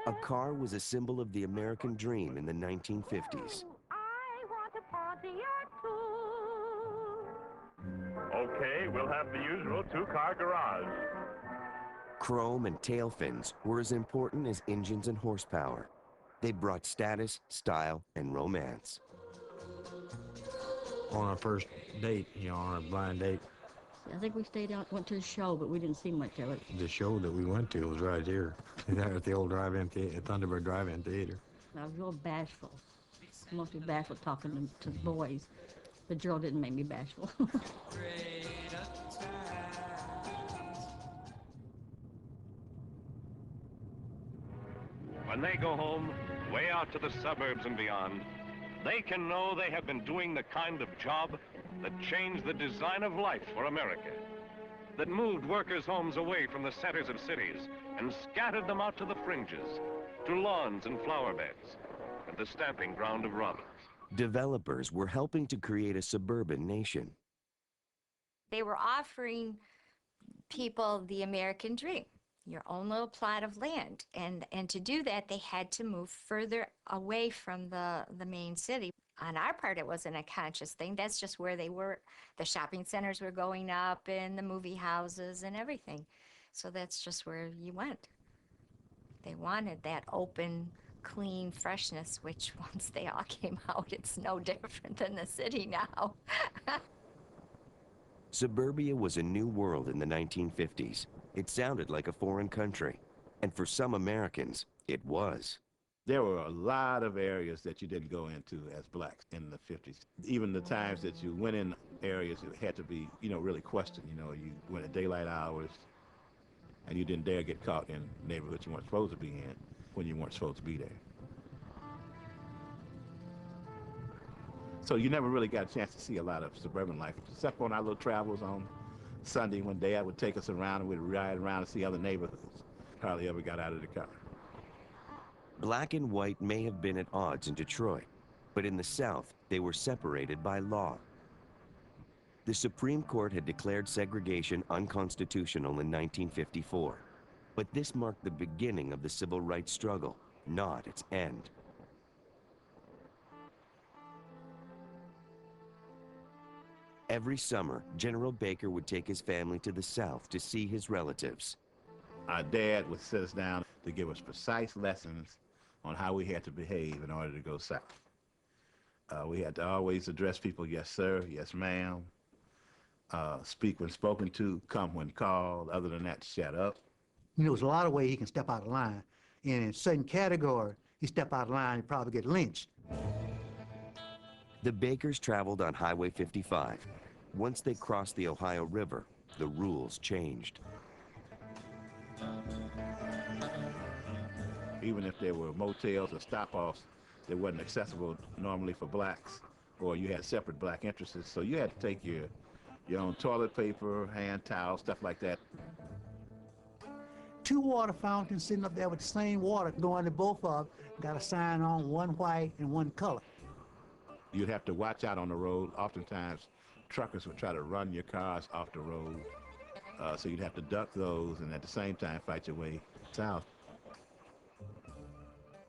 A car was a symbol of the American dream in the 1950s. I want a party or two. Okay, we'll have the usual two-car garage. Chrome and tail fins were as important as engines and horsepower. They brought status, style, and romance. On our first date, on our blind date, I think we stayed out, went to a show, but we didn't see much of it. the show that we went to was right here, at the old drive-in Thunderbird Drive-In Theater. I was real bashful, mostly bashful talking to the boys. The girl didn't make me bashful. When they go home, way out to the suburbs and beyond, they can know they have been doing the kind of job that changed the design of life for America, that moved workers' homes away from the centers of cities and scattered them out to the fringes, to lawns and flower beds, and the stamping ground of robins. Developers were helping to create a suburban nation. They were offering people the American dream, your own little plot of land. And to do that, they had to move further away from the main city. On our part, it wasn't a conscious thing. That's just where they were. The shopping centers were going up and the movie houses and everything. So that's just where you went. They wanted that open, clean freshness, which once they all came out, it's no different than the city now. Suburbia was a new world in the 1950s. It sounded like a foreign country, and for some Americans, it was. There were a lot of areas that you didn't go into as blacks in the 50s. Even the times that you went in areas, it had to be, really questioned. You went at daylight hours, and you didn't dare get caught in neighborhoods you weren't supposed to be in when you weren't supposed to be there. So you never really got a chance to see a lot of suburban life, except on our little travels on Sunday when Dad would take us around and we'd ride around and see other neighborhoods. Hardly ever got out of the car. Black and white may have been at odds in Detroit, but in the South, they were separated by law. The Supreme Court had declared segregation unconstitutional in 1954, but this marked the beginning of the civil rights struggle, not its end. Every summer, General Baker would take his family to the South to see his relatives. Our dad would sit us down to give us precise lessons on how we had to behave in order to go south. We had to always address people, yes, sir, yes, ma'am. Speak when spoken to, come when called. Other than that, shut up. There's a lot of ways he can step out of line. And in a certain category, he step out of line and probably get lynched. The Bakers traveled on Highway 55. Once they crossed the Ohio River, the rules changed. Even if there were motels or stop-offs that wasn't accessible normally for blacks, or you had separate black entrances, so you had to take your own toilet paper, hand towels, stuff like that. 2 water fountains sitting up there with the same water going to both of them, got a sign on, one white and one color. You'd have to watch out on the road. Oftentimes, truckers would try to run your cars off the road, so you'd have to duck those and at the same time fight your way south.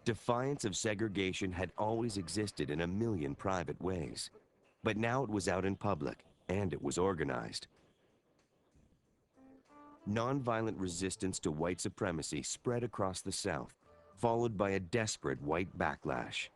Defiance of segregation had always existed in a million private ways, but now it was out in public, and it was organized. Nonviolent resistance to white supremacy spread across the South, followed by a desperate white backlash.